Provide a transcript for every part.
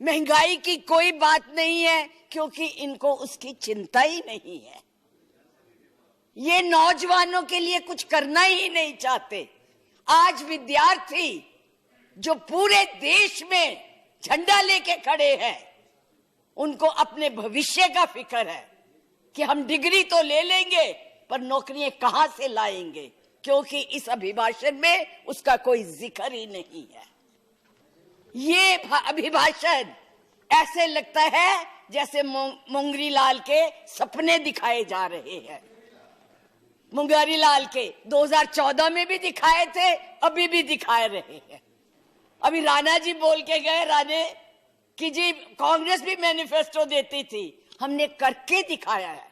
महंगाई की कोई बात नहीं है, क्योंकि इनको उसकी चिंता ही नहीं है। ये नौजवानों के लिए कुछ करना ही नहीं चाहते। आज विद्यार्थी जो पूरे देश में झंडा लेके खड़े हैं, उनको अपने भविष्य का फिक्र है कि हम डिग्री तो ले लेंगे पर नौकरियां कहां से लाएंगे, क्योंकि इस अभिभाषण में उसका कोई जिक्र ही नहीं है। ये अभिभाषण ऐसे लगता है जैसे मुंगरी लाल के सपने दिखाए जा रहे हैं। मुंगरी लाल के 2014 में भी दिखाए थे, अभी भी दिखाए रहे हैं। अभी राणा जी बोल के गए, राणे कि जी कांग्रेस भी मैनिफेस्टो देती थी, हमने करके दिखाया है।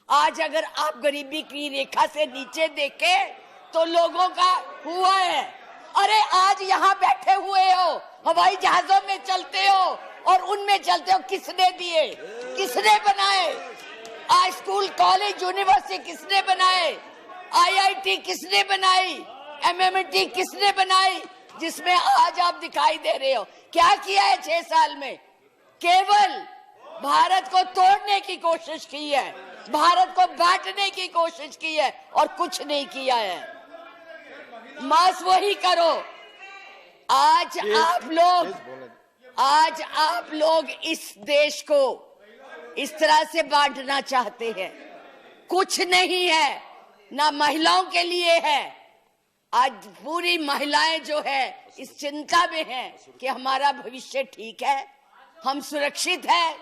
आज अगर आप गरीबी की रेखा से नीचे देखें तो लोगों का हुआ है। अरे आज यहाँ बैठे हुए हो, हवाई जहाजों में चलते हो और उनमें चलते हो, किसने दिए, किसने बनाए? आज स्कूल कॉलेज यूनिवर्सिटी किसने बनाए? आईआईटी किसने बनाई? एमएमटी किसने बनाई? जिसमें आज आप दिखाई दे रहे हो। क्या किया है 6 साल में? केवल भारत को तोड़ने की कोशिश की है, भारत को बांटने की कोशिश की है और कुछ नहीं किया है। मास वही करो। आज आप लोग इस देश को इस तरह से बांटना चाहते हैं। कुछ नहीं है, ना महिलाओं के लिए है। आज पूरी महिलाएं जो है इस चिंता में हैं कि हमारा भविष्य ठीक है, हम सुरक्षित है,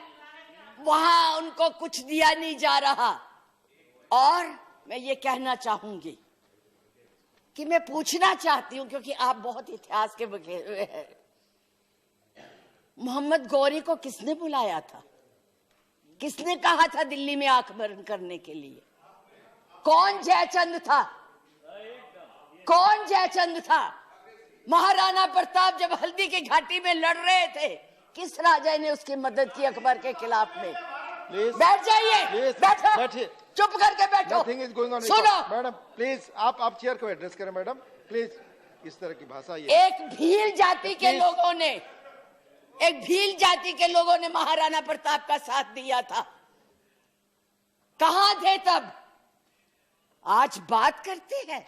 वहां उनको कुछ दिया नहीं जा रहा। और मैं ये कहना चाहूंगी कि मैं पूछना चाहती हूं, क्योंकि आप बहुत इतिहास के बखेर हुए हैं, मोहम्मद गौरी को किसने बुलाया था? किसने कहा था दिल्ली में आंख बंद करने के लिए? कौन जयचंद था? कौन जयचंद था? महाराणा प्रताप जब हल्दी की घाटी में लड़ रहे थे, किस राजा ने उसकी मदद की अकबर के खिलाफ में? बैठ जाइए, बैठिए, चुप करके बैठो। सुनो मैडम, प्लीज आप चेयर को एड्रेस करें मैडम, प्लीज। इस तरह की भाषा एक भील जाति के लोगों ने, एक भील जाति के लोगों ने महाराणा प्रताप का साथ दिया था। कहां थे तब? आज बात करते हैं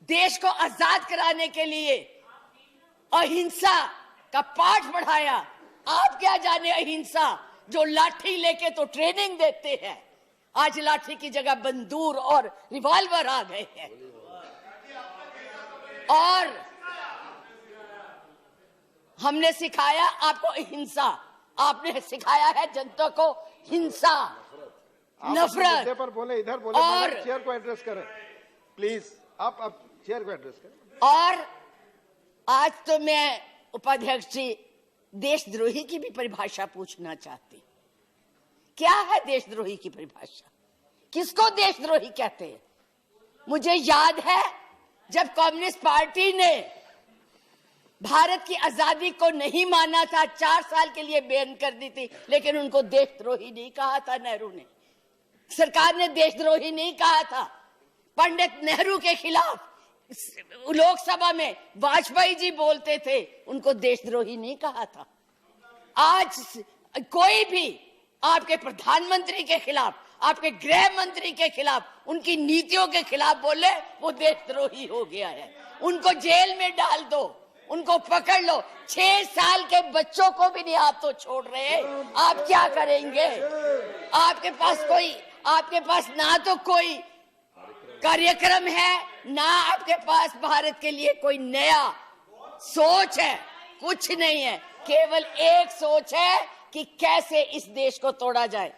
देश को आजाद कराने के लिए अहिंसा का पाठ बढ़ाया। आप क्या जाने अहिंसा, जो लाठी लेके तो ट्रेनिंग देते हैं, आज लाठी की जगह बंदूक और रिवॉल्वर आ गए हैं। और हमने सिखाया आपको अहिंसा, आपने सिखाया है जनता को हिंसा, नफरत। पर बोले, इधर बोले, और चेयर को एड्रेस करें प्लीज। आप चेयर को एड्रेस करें। और आज तो मैं उपाध्यक्ष जी देशद्रोही की भी परिभाषा पूछना चाहती। क्या है देशद्रोही की परिभाषा? किसको देशद्रोही कहते हैं? मुझे याद है जब कम्युनिस्ट पार्टी ने भारत की आजादी को नहीं माना था, 4 साल के लिए बैन कर दी थी, लेकिन उनको देशद्रोही नहीं कहा था नेहरू ने। सरकार ने देशद्रोही नहीं कहा था। पंडित नेहरू के खिलाफ लोकसभा में वाजपेयी जी बोलते थे, उनको देशद्रोही नहीं कहा था। आज कोई भी आपके प्रधानमंत्री के खिलाफ, आपके गृह मंत्री के खिलाफ, उनकी नीतियों के खिलाफ बोले, वो देशद्रोही हो गया है। उनको जेल में डाल दो, उनको पकड़ लो। 6 साल के बच्चों को भी नहीं आप तो छोड़ रहे। आप क्या करेंगे? आपके पास ना तो कोई कार्यक्रम है, ना आपके पास भारत के लिए कोई नया सोच है, कुछ नहीं है। केवल एक सोच है कि कैसे इस देश को तोड़ा जाए।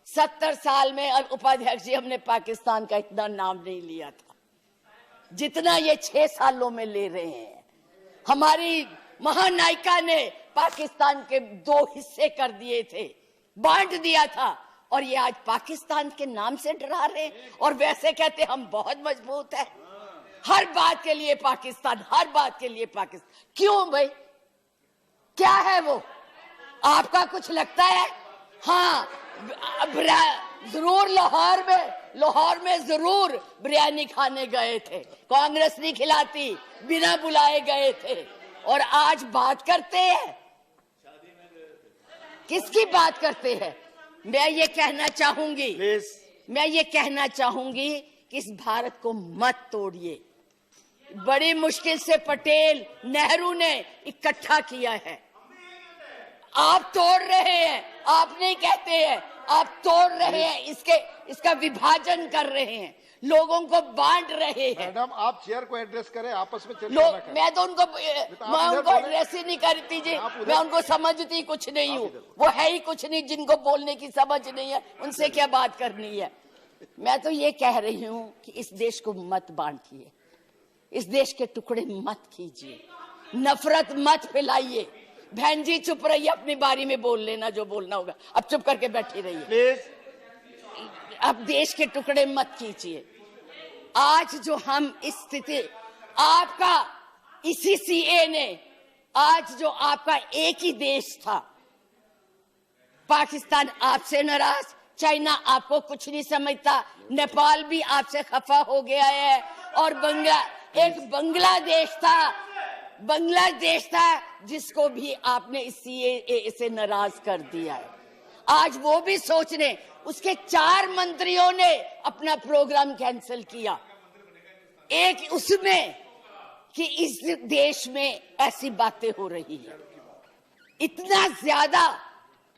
70 साल में उपाध्यक्ष जी हमने पाकिस्तान का इतना नाम नहीं लिया था जितना ये 6 सालों में ले रहे हैं। हमारी महानायिका ने पाकिस्तान के 2 हिस्से कर दिए थे, बांट दिया था, और ये आज पाकिस्तान के नाम से डरा रहे हैं। और वैसे कहते हम बहुत मजबूत है, हर बात के लिए पाकिस्तान, हर बात के लिए पाकिस्तान। क्यों भाई? क्या है वो? आपका कुछ लगता है? हाँ, जरूर लाहौर में जरूर बिरयानी खाने गए थे, कांग्रेस नहीं खिलाती, बिना बुलाए गए थे। और आज बात करते हैं किसकी बात करते हैं? मैं ये कहना चाहूंगी, प्लीज। मैं ये कहना चाहूंगी कि इस भारत को मत तोड़िए। बड़ी मुश्किल से पटेल नेहरू ने इकट्ठा किया है, आप तोड़ रहे हैं। आप नहीं कहते हैं, आप तोड़ रहे हैं, इसका विभाजन कर रहे हैं, लोगों को बांट रहे हैं। मैडम आप चेयर को एड्रेस करें, आपस में चर्चा लोग, ना करें। मैं उनको एड्रेस ही नहीं करती जी, मैं उनको समझती कुछ नहीं हूँ, वो है ही कुछ नहीं, जिनको बोलने की समझ नहीं है उनसे क्या बात करनी है। मैं तो ये कह रही हूँ कि इस देश को मत बांटिए, इस देश के टुकड़े मत कीजिए, नफरत मत फैलाइए। बहन जी चुप रहिए, अपनी बारी में बोल लेना जो बोलना होगा, अब चुप करके बैठी रहिए प्लीज। अब देश के टुकड़े मत कीजिए। आज जो हम इस स्थिति, आपका इसी सीए ने, आज जो आपका एक ही देश था, पाकिस्तान आपसे नाराज, चाइना आपको कुछ नहीं समझता, नेपाल भी आपसे खफा हो गया है, और एक बांग्लादेश था जिसको भी आपने इस सीएए से नाराज कर दिया है। आज वो भी सोच रहे, उसके 4 मंत्रियों ने अपना प्रोग्राम कैंसिल किया, एक उसमें कि इस देश में ऐसी बातें हो रही है। इतना ज्यादा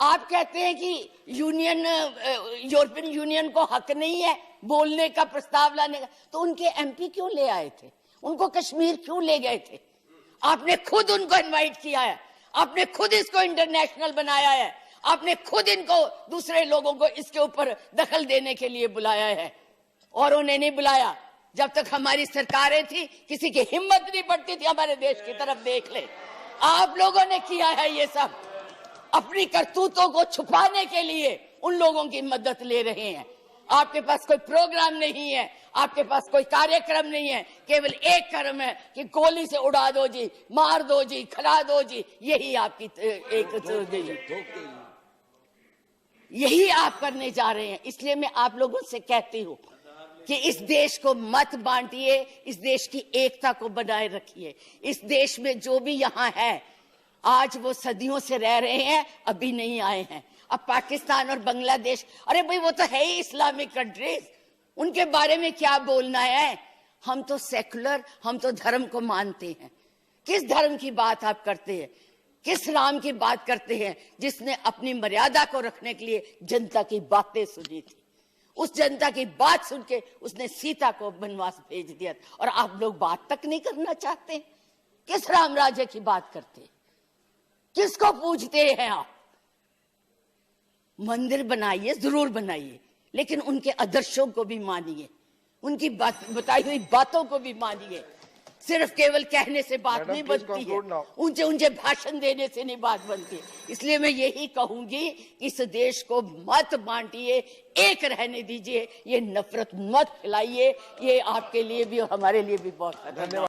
आप कहते हैं कि यूरोपियन यूनियन को हक नहीं है बोलने का, प्रस्ताव लाने का, तो उनके एमपी क्यों ले आए थे? उनको कश्मीर क्यों ले गए थे? आपने खुद उनको इनवाइट किया है, आपने खुद इसको इंटरनेशनल बनाया है, आपने खुद इनको, दूसरे लोगों को इसके ऊपर दखल देने के लिए बुलाया है, और उन्हें नहीं बुलाया। जब तक हमारी सरकारें थी किसी की हिम्मत नहीं पड़ती थी हमारे देश की तरफ देख ले। आप लोगों ने किया है ये सब, अपनी करतूतों को छुपाने के लिए उन लोगों की मदद ले रहे हैं। आपके पास कोई प्रोग्राम नहीं है, आपके पास कोई कार्यक्रम नहीं है, केवल एक कर्म है कि गोली से उड़ा दो जी, मार दो जी, खिला दो जी, यही आपकी यही आप करने जा रहे हैं। इसलिए मैं आप लोगों से कहती हूँ कि इस देश को मत बांटिए, इस देश की एकता को बनाए रखिए। इस देश में जो भी यहाँ है, आज वो सदियों से रह रहे हैं, अभी नहीं आए हैं। अब पाकिस्तान और बांग्लादेश, अरे भाई वो तो है ही इस्लामिक कंट्रीज, उनके बारे में क्या बोलना है? हम तो सेकुलर, हम तो धर्म को मानते हैं। किस धर्म की बात आप करते हैं? किस राम की बात करते हैं जिसने अपनी मर्यादा को रखने के लिए जनता की बातें सुनी थी? उस जनता की बात सुन के उसने सीता को वनवास भेज दिया, और आप लोग बात तक नहीं करना चाहते। किस राम राज्य की बात करते? किसको पूछते हैं आप? मंदिर बनाइए, जरूर बनाइए, लेकिन उनके आदर्शों को भी मानिए, उनकी बताई हुई बातों को भी मानिए। सिर्फ केवल कहने से बात नहीं बनती है, ऊंचे ऊंचे भाषण देने से नहीं बात बनती। इसलिए मैं यही कहूंगी, इस देश को मत बांटिए, एक रहने दीजिए, ये नफरत मत फैलाइए। ये आपके लिए भी और हमारे लिए भी बहुत धन्यवाद।